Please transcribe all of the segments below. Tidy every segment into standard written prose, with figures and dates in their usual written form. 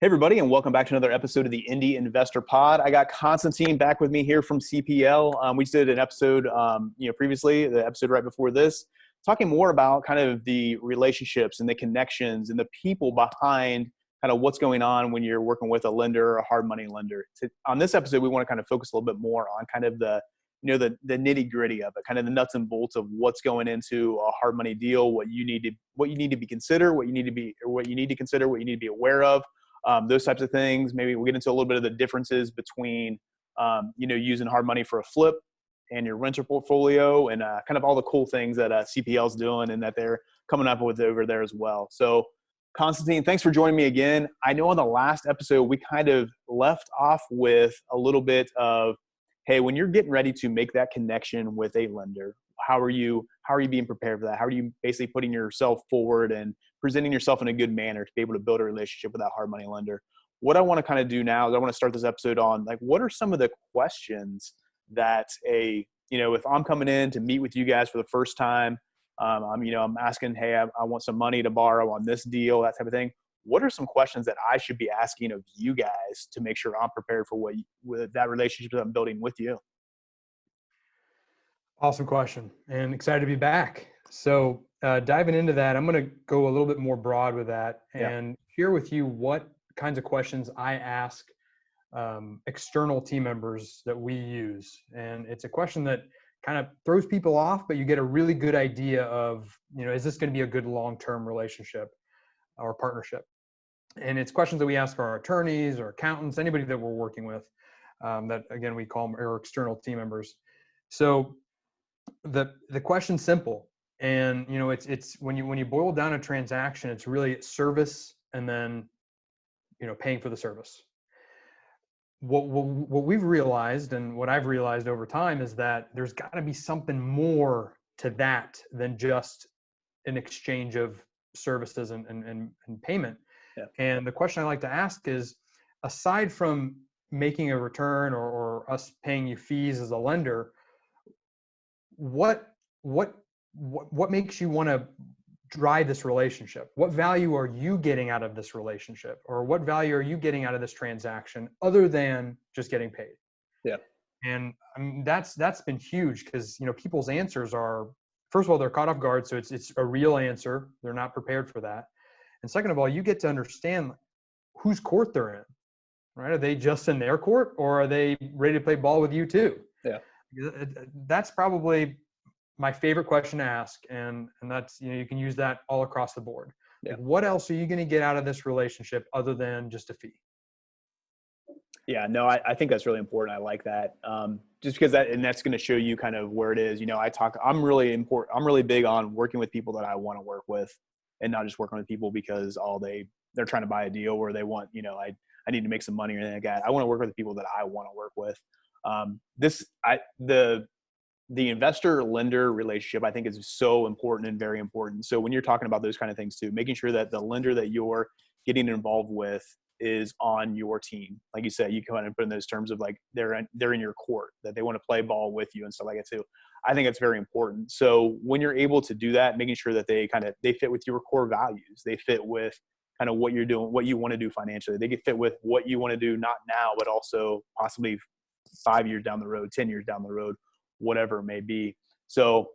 Hey, everybody, and welcome back to another episode of the Indy Investor Pod. I got Constantine back with me here from CPL. We just did an episode, previously, the episode right before this, talking more about kind of the relationships and the connections and the people behind kind of what's going on when you're working with a lender or a hard money lender. On this episode, we want to kind of focus a little bit more on kind of the nitty gritty of it, kind of the nuts and bolts of what's going into a hard money deal, what you need to be consider, what you need to consider, what you need to be aware of. Those types of things. Maybe we'll get into a little bit of the differences between, using hard money for a flip and your renter portfolio, and kind of all the cool things that CPL is doing and that they're coming up with over there as well. So, Constantine, thanks for joining me again. I know on the last episode we kind of left off with a little bit of, hey, when you're getting ready to make that connection with a lender, how are you being prepared for that? How are you basically putting yourself forward and presenting yourself in a good manner to be able to build a relationship with that hard money lender? What I want to kind of do now is I want to start this episode on, like, what are some of the questions that if I'm coming in to meet with you guys for the first time, I'm asking, hey, I want some money to borrow on this deal, that type of thing. What are some questions that I should be asking of you guys to make sure I'm prepared for with that relationship that I'm building with you? Awesome question, and excited to be back. So diving into that, I'm going to go a little bit more broad with that and share with you what kinds of questions I ask external team members that we use. And it's a question that kind of throws people off, but you get a really good idea of, is this going to be a good long-term relationship or partnership? And it's questions that we ask our attorneys or accountants, anybody that we're working with, that again, we call them our external team members. So the question's simple, and it's when you boil down a transaction, it's really service and then paying for the service. What we've realized, and what I've realized over time, is that there's got to be something more to that than just an exchange of services and payment. Yeah. And the question I like to ask is, aside from making a return or us paying you fees as a lender, what makes you want to drive this relationship? What value are you getting out of this relationship, or what value are you getting out of this transaction other than just getting paid? Yeah. And I mean, that's been huge, because people's answers are, first of all, they're caught off guard, so it's a real answer. They're not prepared for that. And second of all, you get to understand whose court they're in, right? Are they just in their court, or are they ready to play ball with you too? Yeah. That's probably my favorite question to ask. And that's, you can use that all across the board. Yeah. Like, what else are you going to get out of this relationship other than just a fee? Yeah, no, I think that's really important. I like that. Just because that's going to show you kind of where it is. I'm really big on working with people that I want to work with, and not just working with people because they're trying to buy a deal where they want, I need to make some money or anything like that. I want to work with the people that I want to work with. The investor lender relationship, I think, is so important and very important. So when you're talking about those kind of things too, making sure that the lender that you're getting involved with is on your team. Like you said, you come out and put in those terms of, like, they're in your court, that they want to play ball with you and stuff like that too. I think it's very important. So when you're able to do that, making sure that they fit with your core values, they fit with kind of what you're doing, what you want to do financially. They get fit with what you want to do, not now, but also possibly 5 years down the road, 10 years down the road, whatever it may be. So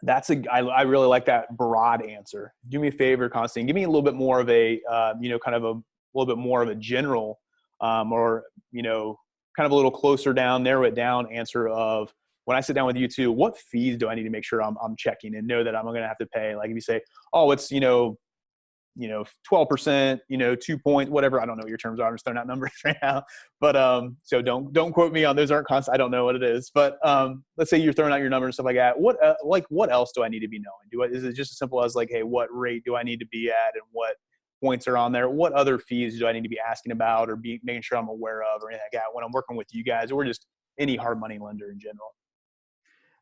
I really like that broad answer. Do me a favor, Constantine, give me a little bit more of a, kind of a little bit more of a general, or, kind of a little closer down, narrow it down answer of, when I sit down with you two, what fees do I need to make sure I'm checking and know that I'm going to have to pay? Like, if you say, oh, it's, 12%, 2 points, whatever. I don't know what your terms are. I'm just throwing out numbers right now. But so don't quote me on those. Aren't constant. I don't know what it is. But let's say you're throwing out your numbers and stuff like that. What else do I need to be knowing? Is it just as simple as, like, hey, what rate do I need to be at, and what points are on there? What other fees do I need to be asking about or be making sure I'm aware of, or anything like that when I'm working with you guys, or just any hard money lender in general?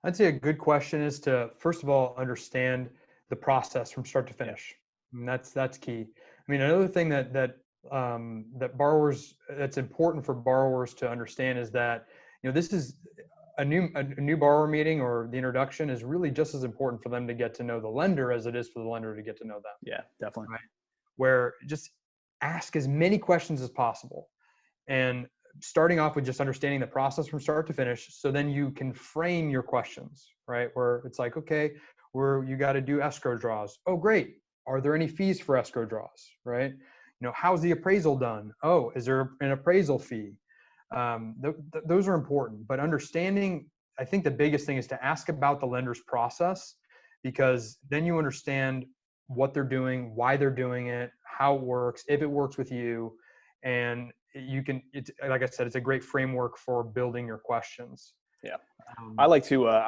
I'd say a good question is to, first of all, understand the process from start to finish. And that's key. I mean, another thing that borrowers, that's important for borrowers to understand, is that, this is a new borrower meeting, or the introduction is really just as important for them to get to know the lender as it is for the lender to get to know them. Yeah, definitely. Right? Where just ask as many questions as possible, and starting off with just understanding the process from start to finish. So then you can frame your questions, right? Where it's like, okay, you got to do escrow draws. Oh, great. Are there any fees for escrow draws, right? How's the appraisal done? Oh, is there an appraisal fee? Those are important, but understanding, I think the biggest thing is to ask about the lender's process, because then you understand what they're doing, why they're doing it, how it works, if it works with you. And it's like I said, it's a great framework for building your questions. Yeah. I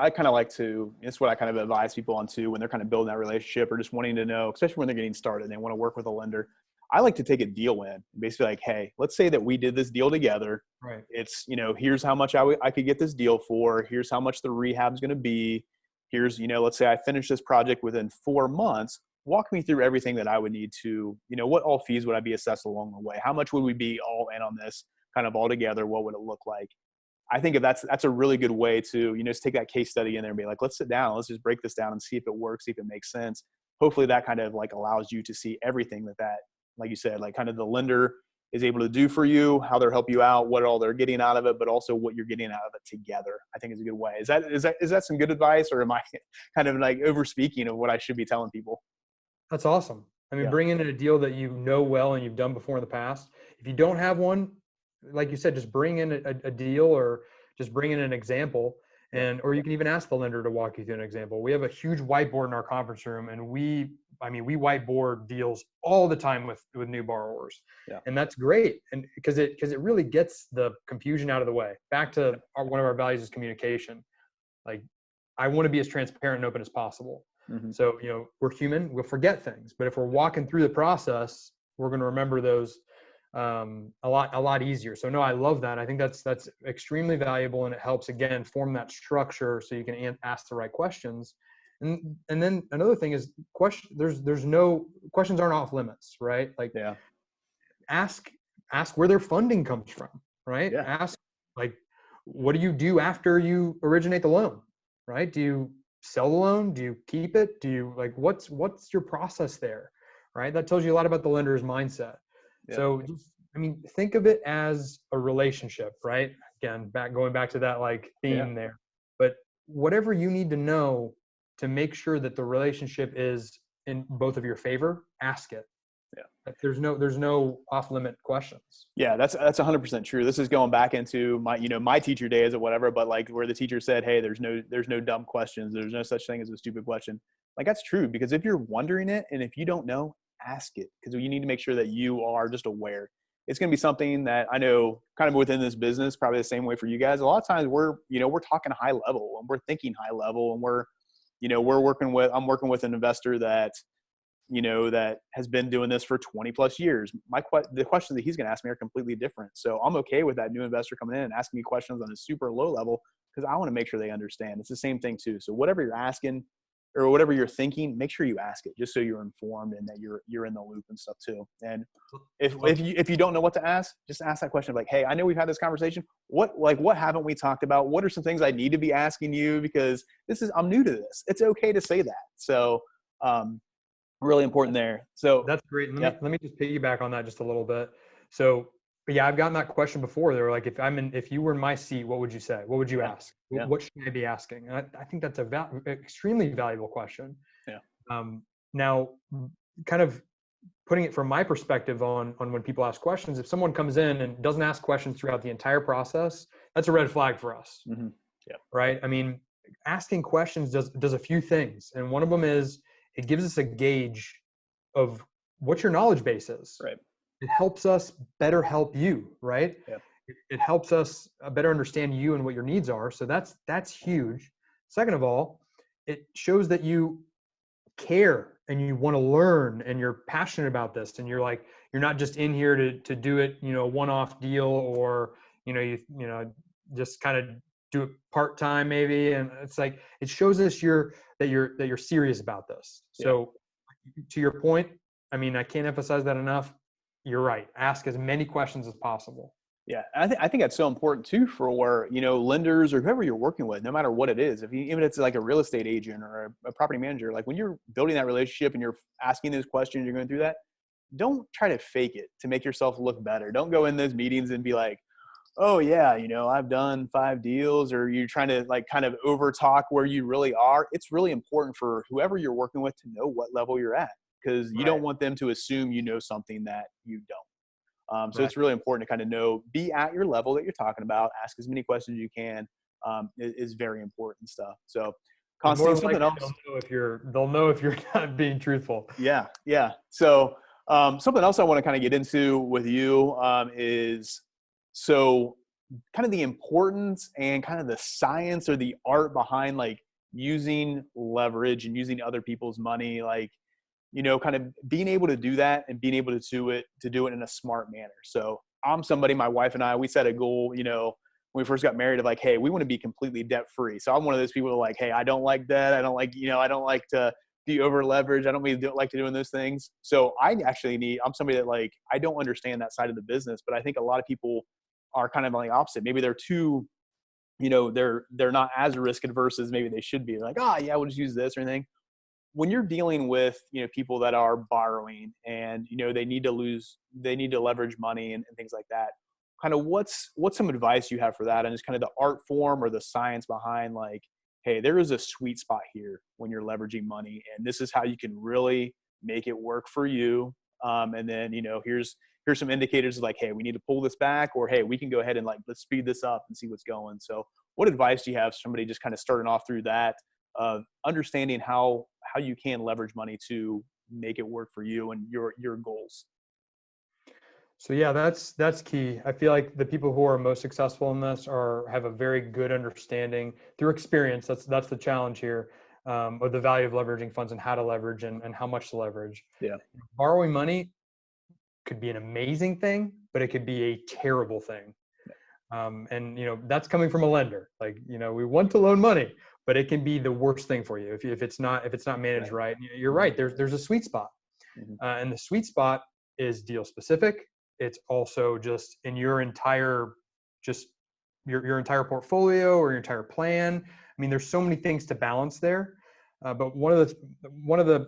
kind of like to, it's what I kind of advise people on too, when they're kind of building that relationship or just wanting to know, especially when they're getting started and they want to work with a lender. I like to take a deal in, basically like, hey, let's say that we did this deal together. Right. It's, here's how much I could get this deal for. Here's how much the rehab is going to be. Here's, let's say I finish this project within 4 months. Walk me through everything that I would need to, what all fees would I be assessed along the way? How much would we be all in on this kind of all together? What would it look like? I think that's a really good way to, just take that case study in there and be like, let's sit down, let's just break this down and see if it works, see if it makes sense. Hopefully that kind of like allows you to see everything that, like you said, like kind of the lender is able to do for you, how they'll help you out, what all they're getting out of it, but also what you're getting out of it together. I think is a good way. Is that some good advice, or am I kind of like over speaking of what I should be telling people? That's awesome. I mean, Yeah. bring in a deal that you know well and you've done before in the past. If you don't have one, like you said, just bring in a deal, or just bring in an example, or you can even ask the lender to walk you through an example. We have a huge whiteboard in our conference room, and we whiteboard deals all the time with new borrowers. Yeah. And that's great. And because it really gets the confusion out of the way. Back to one of our values is communication. Like, I want to be as transparent and open as possible. Mm-hmm. So, we're human, we'll forget things, but if we're walking through the process, we're going to remember those a lot easier. So no, I love that. I think that's extremely valuable, and it helps, again, form that structure so you can ask the right questions. And then another thing is there's no questions aren't off limits, right? Like, ask where their funding comes from, right? Yeah. Ask, like, what do you do after you originate the loan, right? Do you sell the loan? Do you keep it? Do you, like, what's your process there, right? That tells you a lot about the lender's mindset. Yeah. So think of it as a relationship, right? Again, going back to that like theme there. But whatever you need to know to make sure that the relationship is in both of your favor, ask it. Yeah. There's no off limit questions. Yeah, that's 100% true. This is going back into my teacher days or whatever, but like where the teacher said, hey, there's no dumb questions. There's no such thing as a stupid question. Like, that's true, because if you're wondering it and if you don't know, ask it, because you need to make sure that you are just aware. It's going to be something that I know kind of within this business, probably the same way for you guys. A lot of times we're talking high level and we're thinking high level, and I'm working with an investor that has been doing this for 20 plus years. The questions that he's going to ask me are completely different. So I'm okay with that new investor coming in and asking me questions on a super low level, because I want to make sure they understand. It's the same thing too. So whatever you're asking or whatever you're thinking, make sure you ask it, just so you're informed and that you're in the loop and stuff too. And if you don't know what to ask, just ask that question of like, hey, I know we've had this conversation. What haven't we talked about? What are some things I need to be asking you? Because I'm new to this. It's okay to say that. So, really important there. So that's great. Let me just piggyback on that just a little bit. So, but yeah, I've gotten that question before. They were like, if you were in my seat, what would you say? What would you ask? Yeah. What should I be asking? And I think that's extremely valuable question. Yeah. Now, kind of putting it from my perspective on when people ask questions, if someone comes in and doesn't ask questions throughout the entire process, that's a red flag for us. Mm-hmm. Yeah. Right. I mean, asking questions does a few things. And one of them is, it gives us a gauge of what your knowledge base is. Right. It helps us better help you, right? Yeah. It helps us better understand you and what your needs are. So that's huge. Second of all, it shows that you care and you want to learn and you're passionate about this, and you're not just in here to do it, one-off deal, or just kind of do it part-time maybe. And it's like, it shows us that you're serious about this. So to your point, I mean, I can't emphasize that enough. You're right. Ask as many questions as possible. Yeah. I think that's so important too for, lenders or whoever you're working with, no matter what it is. Even if it's like a real estate agent or a property manager, like when you're building that relationship and you're asking those questions, you're going through that, don't try to fake it to make yourself look better. Don't go in those meetings and be like, oh yeah, I've done 5 deals, or you're trying to like kind of over talk where you really are. It's really important for whoever you're working with to know what level you're at, because you don't Right. want them to assume you know something that you don't. So Right. it's really important to kind of know, be at your level that you're talking about, ask as many questions as you can, is very important stuff. So And more Constantine, than something likely else. they'll know if you're not being truthful. Yeah. Yeah. So something else I want to kind of get into with you is, so kind of the importance and kind of the science or the art behind like using leverage and using other people's money, like, kind of being able to do that and being able to do it in a smart manner. So I'm somebody, my wife and I, we set a goal, when we first got married, of like, hey, we want to be completely debt free. So I'm one of those people who are like, hey, I don't like debt. I don't like, I don't like to be over leveraged. I don't really like to doing those things. So I'm somebody that, like, I don't understand that side of the business, but I think a lot of people are kind of on the opposite. Maybe they're too, they're not as risk adverse as maybe they should be. They're like, yeah, we'll just use this or anything. When you're dealing with, people that are borrowing and, they need to leverage money and things like that, kind of what's some advice you have for that, and just kind of the art form or the science behind, like, hey, there is a sweet spot here when you're leveraging money, and this is how you can really make it work for you. And then, here's some indicators of like, hey, we need to pull this back, or hey, we can go ahead and like, let's speed this up and see what's going. So what advice do you have for somebody just kind of starting off through that, of understanding how you can leverage money to make it work for you and your goals? So yeah, that's key. I feel like the people who are most successful in this have a very good understanding through experience. That's the challenge here, of the value of leveraging funds and how to leverage and how much to leverage. Yeah. Borrowing money could be an amazing thing, but it could be a terrible thing. And that's coming from a lender. Like, we want to loan money, but it can be the worst thing for you if it's not managed right. You're right. There's a sweet spot, Mm-hmm. and the sweet spot is deal specific. It's also just in your entire your entire portfolio or your entire plan. I mean, there's so many things to balance there, but one of the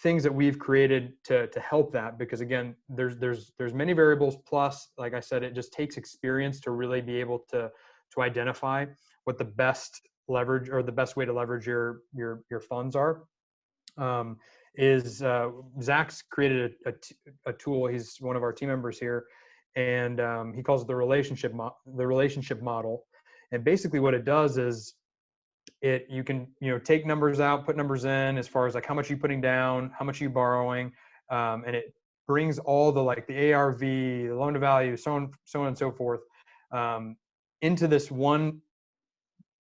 things that we've created to help that, because again, there's many variables, plus, like I said, it just takes experience to really be able to identify what the best leverage or the best way to leverage your funds are. Is Zach's created a tool. He's one of our team members here, and he calls it the relationship model. And basically what it does is, you can take numbers out, put numbers in, as far as like how much are you putting down, how much are you borrowing, and it brings all the, like, the ARV, the loan to value, so on and so forth, into this one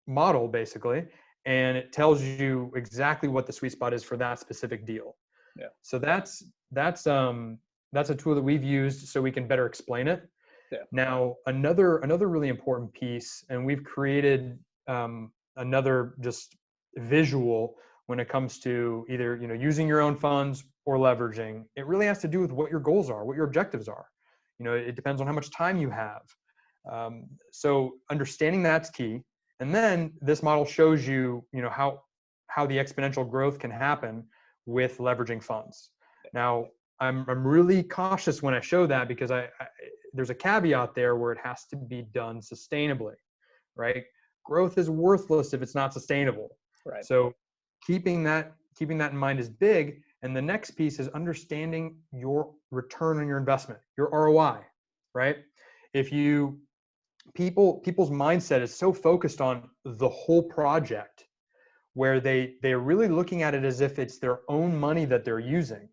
model basically, and it tells you exactly what the sweet spot is for that specific deal. Yeah. So that's a tool that we've used so we can better explain it. Yeah. Now, another really important piece, and we've created another just visual when it comes to either using your own funds or leveraging. It really has to do with what your goals are, what your objectives are. It depends on how much time you have. So understanding that's key. And then this model shows you, how the exponential growth can happen with leveraging funds. Now, I'm really cautious when I show that, because there's a caveat there where it has to be done sustainably, right? Growth is worthless if it's not sustainable. Right. So keeping that in mind is big. And the next piece is understanding your return on your investment, your ROI, right? People's mindset is so focused on the whole project, where they're really looking at it as if it's their own money that they're using,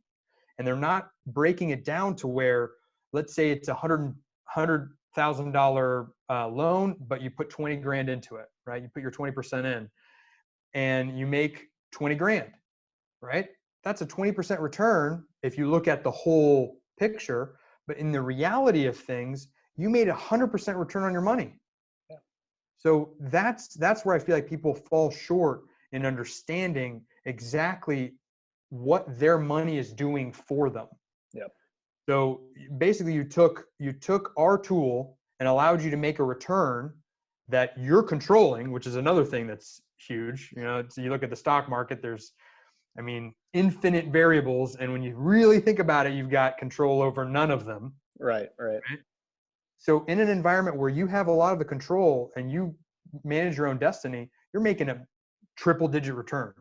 and they're not breaking it down to where, let's say it's $100,000 loan, but you put 20 grand into it, right? You put your 20% in, and you make 20 grand, right? That's a 20% return if you look at the whole picture. But in the reality of things, you made 100% return on your money. Yeah. So that's where I feel like people fall short in understanding exactly what their money is doing for them. Yep. So basically you took our tool and allowed you to make a return that you're controlling, which is another thing that's huge. You look at the stock market, there's I mean, infinite variables. And when you really think about it, you've got control over none of them. Right. Right? So in an environment where you have a lot of the control and you manage your own destiny, you're making a triple digit return.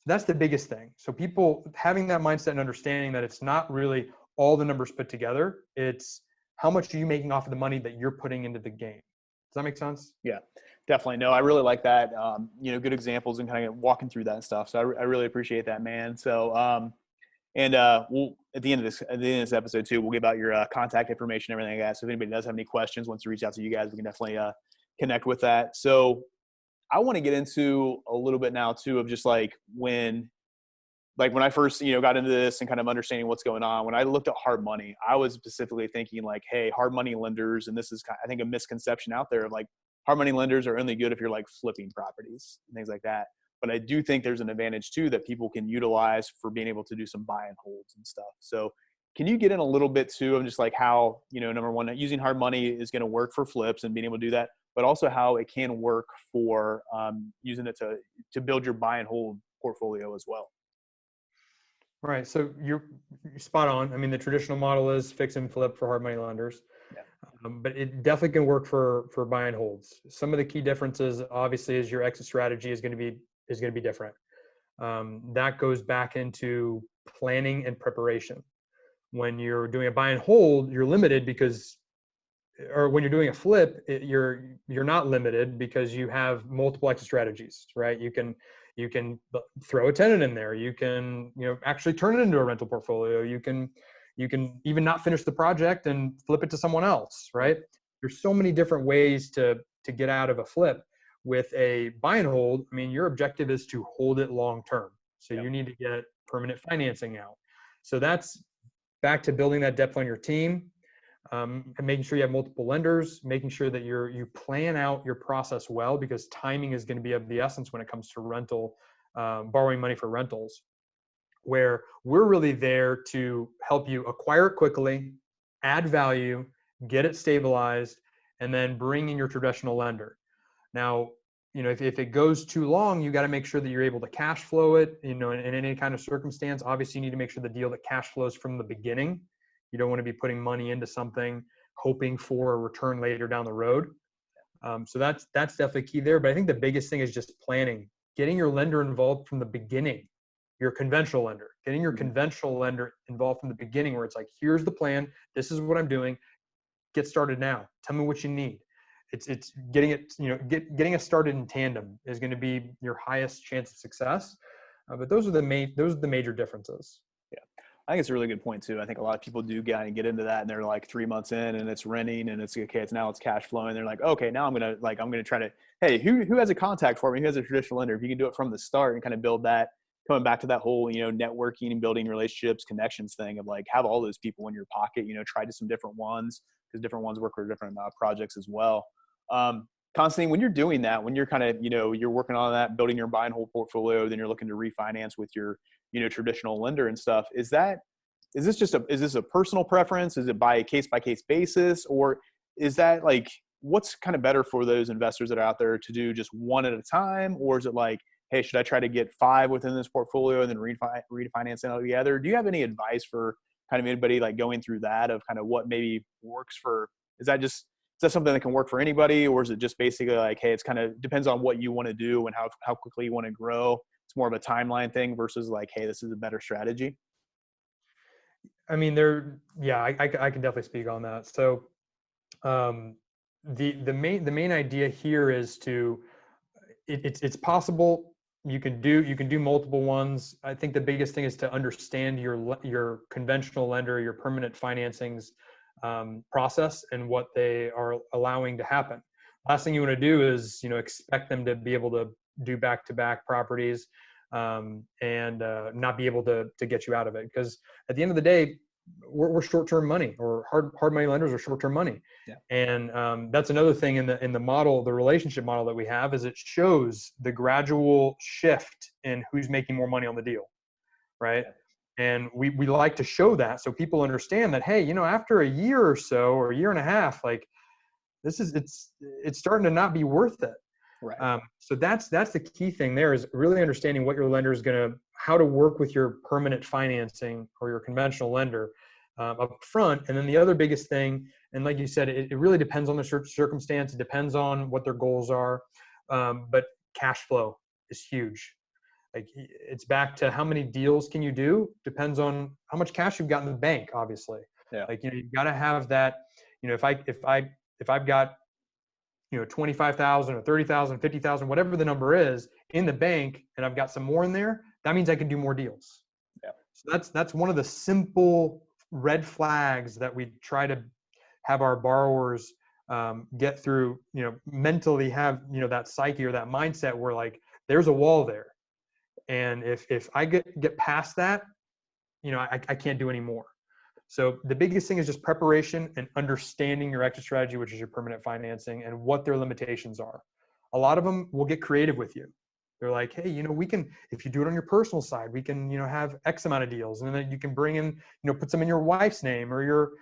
That's the biggest thing. So people having that mindset and understanding that it's not really all the numbers put together. It's how much are you making off of the money that you're putting into the game. Does that make sense? Yeah, definitely. No, I really like that. Good examples and kind of walking through that stuff. So I really appreciate that, man. So, we'll at the end of this episode too, we'll give out your contact information, everything like that. So if anybody does have any questions, wants to reach out to you guys, we can definitely connect with that. So I want to get into a little bit now too of just like when I first, got into this and kind of understanding what's going on, when I looked at hard money, I was specifically thinking like, hey, hard money lenders, and this is I think a misconception out there of like hard money lenders are only good if you're like flipping properties and things like that. But I do think there's an advantage too that people can utilize for being able to do some buy and holds and stuff. So can you get in a little bit too of just like how, number one, using hard money is going to work for flips and being able to do that, but also how it can work for using it to build your buy and hold portfolio as well. Right. So you're spot on. I mean, the traditional model is fix and flip for hard money lenders, but it definitely can work for buy and holds. Some of the key differences, obviously, is your exit strategy is going to be different. That goes back into planning and preparation. When you're doing a buy and hold, you're limited or when you're doing a flip, you're not limited because you have multiple exit strategies, right? You can throw a tenant in there. You can, actually turn it into a rental portfolio. You can even not finish the project and flip it to someone else, right? There's so many different ways to get out of a flip. With a buy and hold, I mean, your objective is to hold it long term. So you need to get permanent financing out. So that's back to building that depth on your team, and making sure you have multiple lenders, making sure that you plan out your process well, because timing is going to be of the essence when it comes to rental, borrowing money for rentals, where we're really there to help you acquire it quickly, add value, get it stabilized, and then bring in your traditional lender. Now, if it goes too long, you got to make sure that you're able to cash flow it, in any kind of circumstance. Obviously, you need to make sure the deal that cash flows from the beginning. You don't want to be putting money into something hoping for a return later down the road. So that's definitely key there. But I think the biggest thing is just planning, getting your lender involved from the beginning, your conventional lender, getting your conventional lender involved from the beginning, where it's like, here's the plan. This is what I'm doing. Get started now. Tell me what you need. It's getting it, getting us started in tandem is going to be your highest chance of success. But those are the major differences. Yeah. I think it's a really good point too. I think a lot of people do get into that and they're like 3 months in and it's renting and it's okay. It's cash flowing. They're like, okay, now I'm going to try to, hey, who has a contact for me? Who has a traditional lender? If you can do it from the start and kind of build that, coming back to that whole, networking and building relationships, connections thing of like, have all those people in your pocket, try to some different ones, because different ones work for different projects as well. Constantine, when you're doing that, when you're kind of, you're working on that, building your buy and hold portfolio, then you're looking to refinance with your, traditional lender and stuff, is this a personal preference? Is it by case basis? Or is that like, what's kind of better for those investors that are out there to do just one at a time? Or is it like, hey, should I try to get 5 within this portfolio and then refinance it all together? Do you have any advice for kind of anybody like going through that of kind of what maybe works for, is that something that can work for anybody? Or is it just basically like, hey, it's kind of depends on what you want to do and how quickly you want to grow? It's more of a timeline thing versus like, hey, this is a better strategy. I mean, I can definitely speak on that. So, the main idea here is it's possible you can do multiple ones. I think the biggest thing is to understand your conventional lender, your permanent financings process, and what they are allowing to happen. Last thing you want to do is expect them to be able to do back-to-back properties and not be able to get you out of it, because at the end of the day, we're short-term money, or hard money lenders are short-term money. Yeah. And that's another thing in the model, the relationship model that we have, is it shows the gradual shift in who's making more money on the deal, right? Yeah. And we like to show that so people understand that, hey, after a year or so, or a year and a half, like it's starting to not be worth it. Right. So that's the key thing there, is really understanding what your lender is how to work with your permanent financing or your conventional lender up front. And then the other biggest thing, and like you said, it really depends on the circumstance. It depends on what their goals are. But cash flow is huge. Like, it's back to how many deals can you do, depends on how much cash you've got in the bank, obviously. Yeah. Like, you've got to have that, if I've got, 25,000 or 30,000, 50,000, whatever the number is in the bank, and I've got some more in there, that means I can do more deals. Yeah. So that's one of the simple red flags that we try to have our borrowers get through, mentally have, that psyche or that mindset where, like, there's a wall there. And if I get past that, I can't do any more. So the biggest thing is just preparation and understanding your exit strategy, which is your permanent financing, and what their limitations are. A lot of them will get creative with you. They're like, hey, we can, if you do it on your personal side, we can, have X amount of deals, and then you can bring in, put some in your wife's name or your,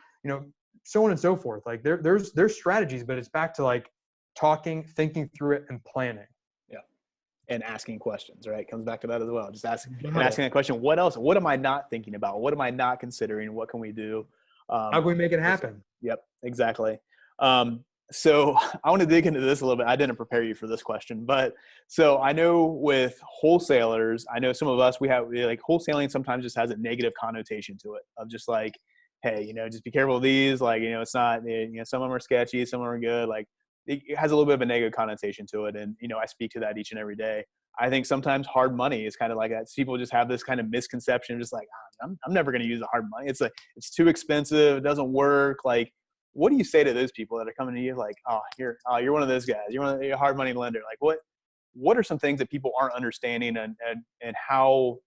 so on and so forth. Like, there's strategies, but it's back to, like, talking, thinking through it, and planning. And asking questions, right? Comes back to that as well. Just asking that question. What else? What am I not thinking about? What am I not considering? What can we do? How can we make it happen? Yep, exactly. So I want to dig into this a little bit. I didn't prepare you for this question, but so I know with wholesalers, I know some of us, we like, wholesaling sometimes just has a negative connotation to it, of just like, hey, just be careful of these. Like, it's not, some of them are sketchy, some of them are good. Like, it has a little bit of a negative connotation to it. And, I speak to that each and every day. I think sometimes hard money is kind of like that. People just have this kind of misconception, just like, I'm never going to use the hard money. It's like, it's too expensive. It doesn't work. Like, what do you say to those people that are coming to you like, you're one of those guys. You're a hard money lender. Like, what are some things that people aren't understanding, and how,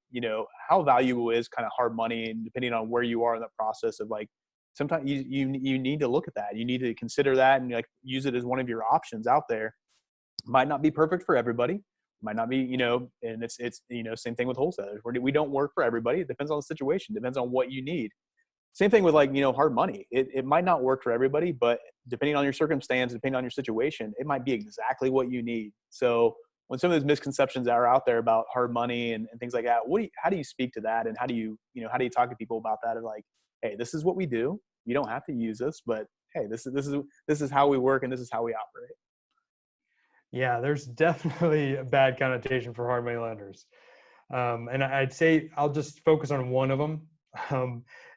how valuable is kind of hard money, and depending on where you are in the process of, like, sometimes you need to look at that. You need to consider that and, like, use it as one of your options out there. Might not be perfect for everybody. Might not be, and it's same thing with wholesalers. We don't work for everybody. It depends on the situation. Depends on what you need. Same thing with, like, hard money. It might not work for everybody, but depending on your circumstance, depending on your situation, it might be exactly what you need. So when some of those misconceptions are out there about hard money and things like that, how do you speak to that? And how do you talk to people about that? And, like, hey, this is what we do. You don't have to use this, but hey, this is how we work, and this is how we operate. Yeah, there's definitely a bad connotation for hard money lenders. And I'd say I'll just focus on one of them.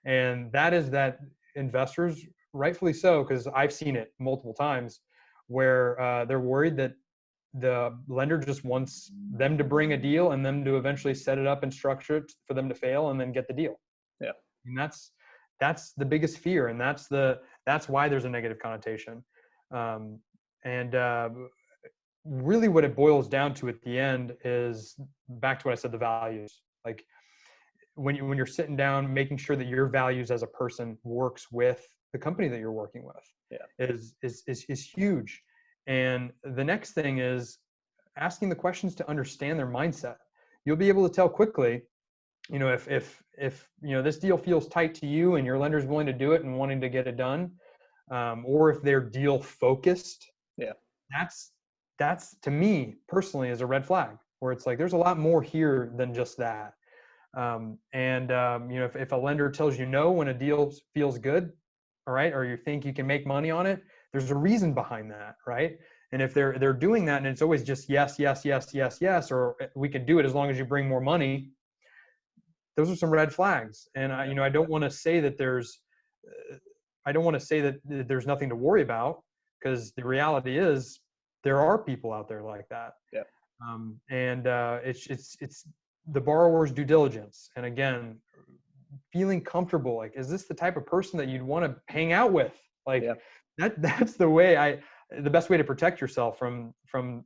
And that is that investors, rightfully so, because I've seen it multiple times, where they're worried that the lender just wants them to bring a deal and them to eventually set it up and structure it for them to fail and then get the deal. Yeah. And that's the biggest fear. And that's why there's a negative connotation. Really what it boils down to at the end is back to what I said, the values. Like, when you're sitting down, making sure that your values as a person works with the company that you're working with, is huge. And the next thing is asking the questions to understand their mindset. You'll be able to tell quickly, if this deal feels tight to you and your lender's willing to do it and wanting to get it done, or if they're deal focused. Yeah. That's to me personally is a red flag, where it's like, there's a lot more here than just that. If a lender tells you no when a deal feels good, all right, or you think you can make money on it, there's a reason behind that, right? And if they're doing that and it's always just yes, yes, yes, yes, yes, or we can do it as long as you bring more money, those are some red flags. And I don't want to say that there's nothing to worry about, because the reality is there are people out there like that. Yeah. It's the borrower's due diligence. And again, feeling comfortable, like, is this the type of person that you'd want to hang out with? Like, that's the best way to protect yourself from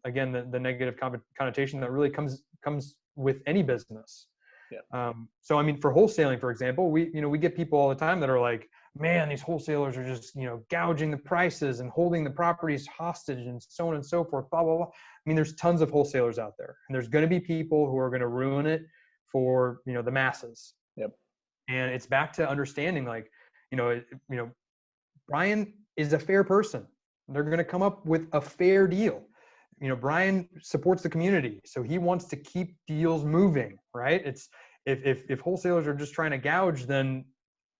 again, the negative connotation that really comes with any business. Yeah. So, I mean, for wholesaling, for example, we get people all the time that are like, man, these wholesalers are just, gouging the prices and holding the properties hostage and so on and so forth, blah, blah, blah. I mean, there's tons of wholesalers out there, and there's going to be people who are going to ruin it for, the masses. Yep. And it's back to understanding, like, Brian is a fair person. They're going to come up with a fair deal. Brian supports the community, so he wants to keep deals moving, right? It's if wholesalers are just trying to gouge, then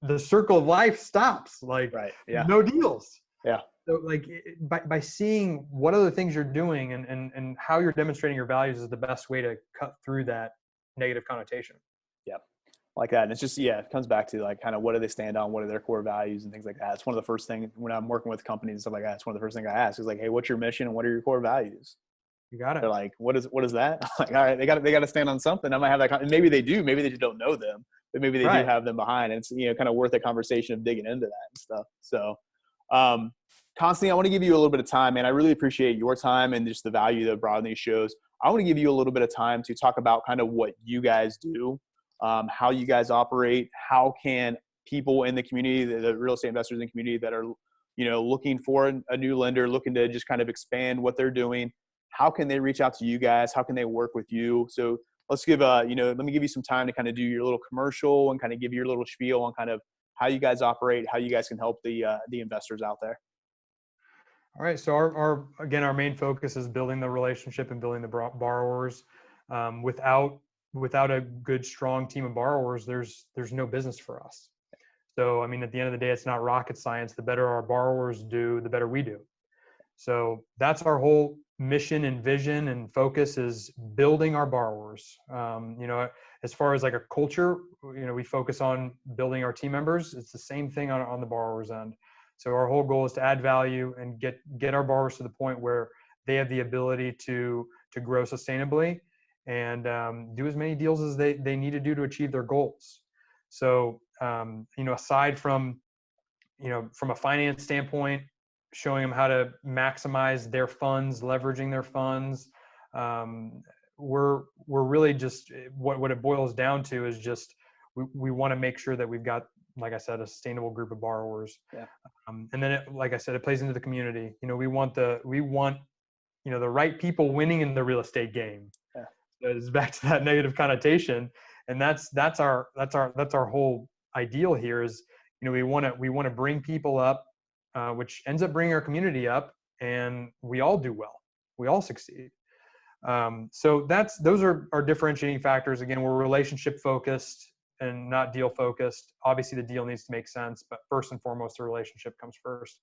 the circle of life stops. Like, Right. there's Yeah. no deals. Yeah. So like by seeing what other things you're doing and how you're demonstrating your values is the best way to cut through that negative connotation. Yeah. Like that. And it's just, yeah, it comes back to like kind of what do they stand on? What are their core values and things like that. It's one of the first things when I'm working with companies and stuff like that. It's one of the first things I ask is like, hey, what's your mission and what are your core values? You got They're it. like, what is that? I'm like, all right, they got to stand on something. I might have that. And maybe they do. Maybe they just don't know them, but maybe they do Right. have them behind. And it's, kind of worth a conversation of digging into that and stuff. So, Constantine, I want to give you a little bit of time, man. I really appreciate your time and just the value that brought in these shows. I want to give you a little bit of time to talk about kind of what you guys do, how you guys operate, how can people in the community, the real estate investors in the community that are, looking for a new lender, looking to just kind of expand what they're doing, how can they reach out to you guys? How can they work with you? So let's give let me give you some time to kind of do your little commercial and kind of give your little spiel on kind of how you guys operate, how you guys can help the investors out there. All right. So our main focus is building the relationship and building the borrowers. Without a good, strong team of borrowers, there's no business for us. So, I mean, at the end of the day, it's not rocket science. The better our borrowers do, the better we do. So that's our whole mission and vision and focus is building our borrowers. As far as like a culture, we focus on building our team members. It's the same thing on the borrower's end. So our whole goal is to add value and get our borrowers to the point where they have the ability to grow sustainably and do as many deals as they need to do to achieve their goals. So, aside from a finance standpoint, showing them how to maximize their funds, leveraging their funds, we're really just what it boils down to is just we want to make sure that we've got, like I said, a sustainable group of borrowers. Yeah. And then, like I said, it plays into the community. We want the right people winning in the real estate game. Yeah. So it's back to that negative connotation, and that's our whole ideal here is we want to bring people up, which ends up bringing our community up, and we all do well. We all succeed. So those are our differentiating factors. Again, we're relationship focused and not deal focused. Obviously, the deal needs to make sense, but first and foremost, the relationship comes first.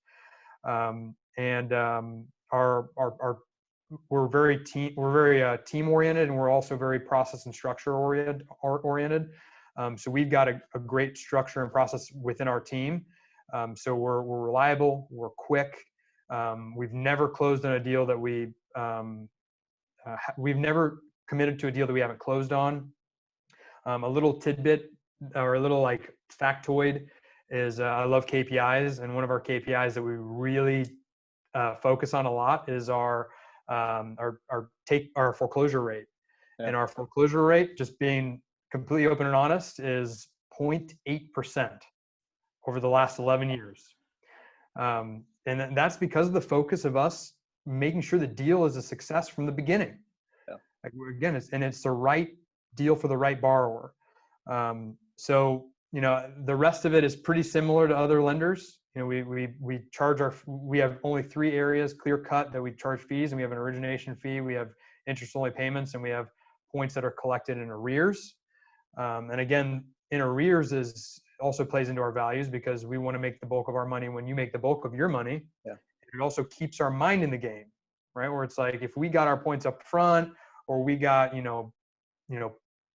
We're very team oriented, and we're also very process and structure oriented. So we've got a great structure and process within our team. So we're reliable, we're quick. We've never closed on a deal that we've never committed to a deal that we haven't closed on. A little tidbit or a little like factoid is I love KPIs, and one of our KPIs that we really focus on a lot is our foreclosure rate. Yeah. And our foreclosure rate, just being completely open and honest, is 0.8% over the last 11 years. And that's because of the focus of us making sure the deal is a success from the beginning. Yeah. Like, again, it's the right deal for the right borrower. So, the rest of it is pretty similar to other lenders. We have only 3 areas clear cut that we charge fees, and we have an origination fee, we have interest only payments, and we have points that are collected in arrears. And again, in arrears also plays into our values because we want to make the bulk of our money when you make the bulk of your money. Yeah. It also keeps our mind in the game, right? Where it's like, if we got our points up front, or we got,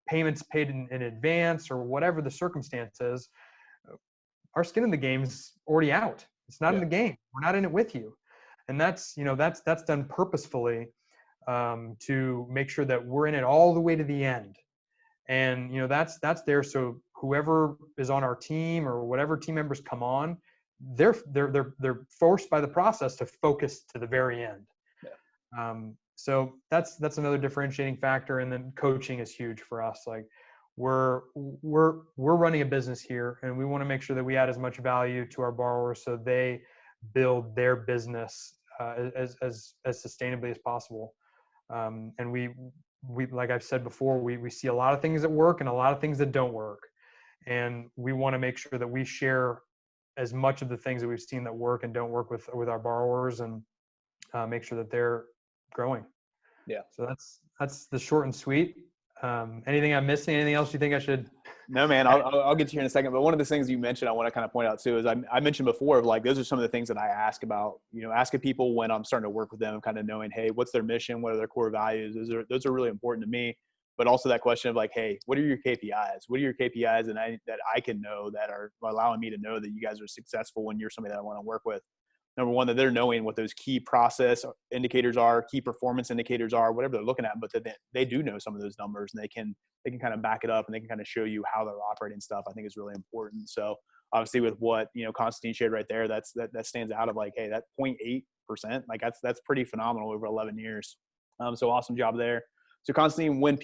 payments paid in advance, or whatever the circumstances, our skin in the game's already out. It's not in the game. We're not in it with you. And that's done purposefully to make sure that we're in it all the way to the end. And, that's there. So whoever is on our team or whatever team members come on, they're forced by the process to focus to the very end. Yeah. So that's another differentiating factor. And then coaching is huge for us. Like, we're running a business here, and we want to make sure that we add as much value to our borrowers so they build their business as sustainably as possible. And we, like I've said before, we see a lot of things that work and a lot of things that don't work. And we want to make sure that we share as much of the things that we've seen that work and don't work with our borrowers, and make sure that they're growing. Yeah. So that's the short and sweet. Anything I'm missing? Anything else you think I should? No, man, I'll get to you in a second. But one of the things you mentioned, I want to kind of point out too, is I mentioned before, like, those are some of the things that I ask about, asking people when I'm starting to work with them, kind of knowing, hey, what's their mission? What are their core values? Those are really important to me. But also that question of like, hey, what are your KPIs? What are your KPIs that I can know that are allowing me to know that you guys are successful when you're somebody that I want to work with? Number one, that they're knowing what those key process indicators are, key performance indicators are, whatever they're looking at, but that they do know some of those numbers and they can kind of back it up and they can kind of show you how they're operating stuff. I think is really important. So obviously with what, Constantine shared right there, that stands out of like, hey, that 0.8%, like that's pretty phenomenal over 11 years. So awesome job there. So Constantine, if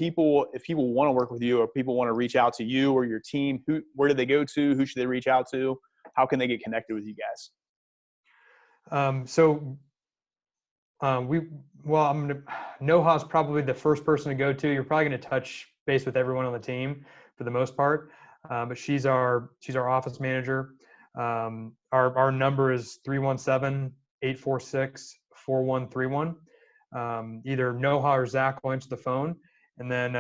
people want to work with you or people want to reach out to you or your team, where do they go to? Who should they reach out to? How can they get connected with you guys? Noha's probably the first person to go to. You're probably going to touch base with everyone on the team for the most part. But she's our office manager. Our number is 317-846-4131. Either Noha or Zach will answer the phone. And then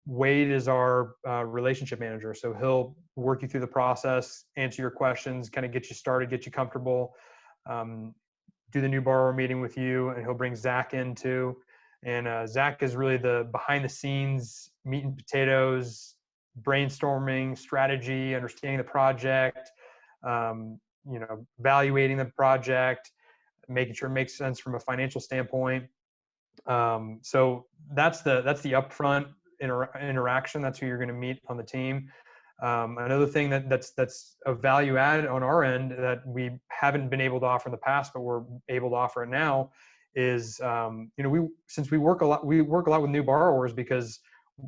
Wade is our relationship manager. So he'll work you through the process, answer your questions, kind of get you started, get you comfortable, do the new borrower meeting with you, and he'll bring Zach in too. And Zach is really the behind the scenes meat and potatoes, brainstorming, strategy, understanding the project, evaluating the project, making sure it makes sense from a financial standpoint. So that's the upfront interaction. That's who you're going to meet on the team. Another thing that's a value add on our end that we haven't been able to offer in the past, but we're able to offer it now is, we work a lot with new borrowers because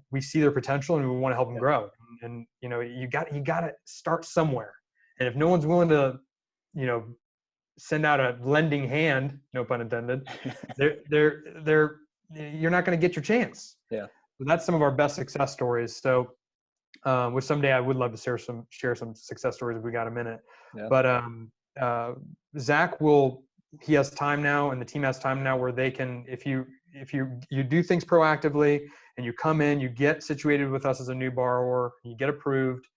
we see their potential and we want to help them grow. And you got to start somewhere. And if no one's willing to, send out a lending hand, no pun intended, you're not going to get your chance. Yeah. So that's some of our best success stories. So, which someday I would love to share some success stories if we got a minute. Yeah. But Zach he has time now, and the team has time now where they can, if you do things proactively and you come in, you get situated with us as a new borrower, you get approved,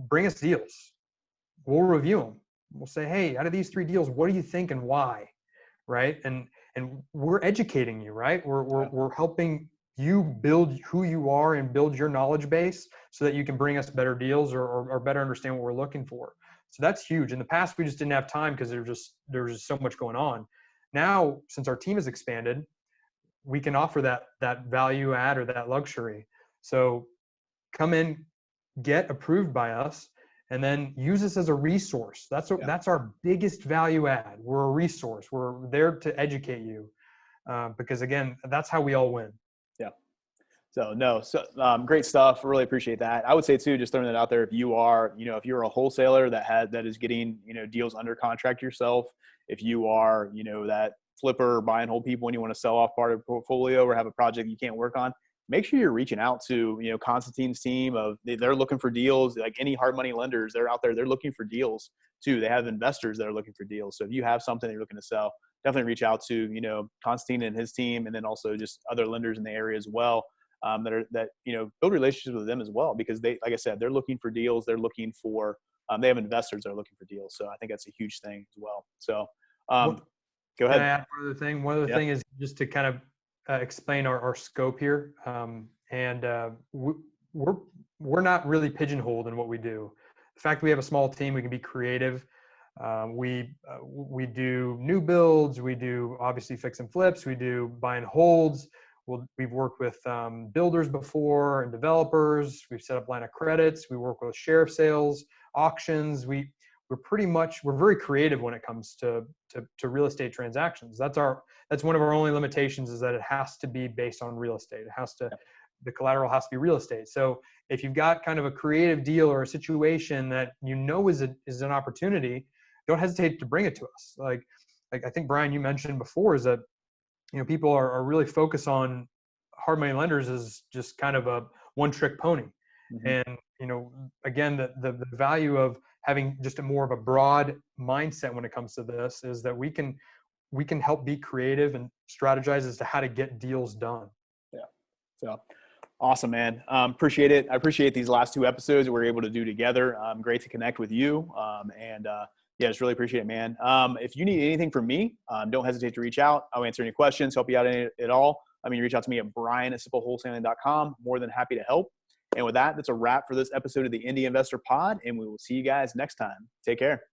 bring us deals. We'll review them. We'll say, hey, out of these 3 deals, what do you think and why? Right. And we're educating you, right? We're helping you build who you are and build your knowledge base so that you can bring us better deals or better understand what we're looking for. So that's huge. In the past, we just didn't have time because there was just so much going on. Now, since our team has expanded, we can offer that value add or that luxury. So come in, get approved by us, and then use us as a resource. That's our biggest value add. We're a resource. We're there to educate you because, again, that's how we all win. Yeah. So great stuff. Really appreciate that. I would say too, just throwing that out there, if you're a wholesaler that is getting, deals under contract yourself, if you are, that flipper or buy and hold people when you want to sell off part of your portfolio or have a project you can't work on, make sure you're reaching out to, Constantine's team they're looking for deals. Like any hard money lenders, they're out there, they're looking for deals too. They have investors that are looking for deals. So if you have something that you're looking to sell, definitely reach out to, Constantine and his team, and then also just other lenders in the area as well. That build relationships with them as well, because they, like I said, they're looking for deals. They're looking for, they have investors that are looking for deals. So I think that's a huge thing as well. So go ahead. Can I add one other thing? One other thing is just to kind of explain our scope here. We're not really pigeonholed in what we do. The fact that we have a small team, we can be creative. We do new builds. We do obviously fix and flips. We do buy and holds. We've worked with builders before and developers. We've set up line of credits. We work with sheriff sales, auctions. We're very creative when it comes to real estate transactions. That's one of our only limitations, is that it has to be based on real estate. The collateral has to be real estate. So if you've got kind of a creative deal or a situation that is an opportunity, don't hesitate to bring it to us. Like I think, Brian, you mentioned before, is that people are really focused on hard money lenders as just kind of a one-trick pony. Mm-hmm. And again, the value of having just more of a broad mindset when it comes to this is that we can we can help be creative and strategize as to how to get deals done. Yeah. So awesome, man. Appreciate it. I appreciate these last 2 episodes that we're able to do together. Great to connect with you. Yeah, just really appreciate it, man. If you need anything from me, don't hesitate to reach out. I'll answer any questions, help you out at all. I mean, reach out to me at brian@simplewholesaling.com. More than happy to help. And with that, that's a wrap for this episode of the Indy Investor Pod, and we will see you guys next time. Take care.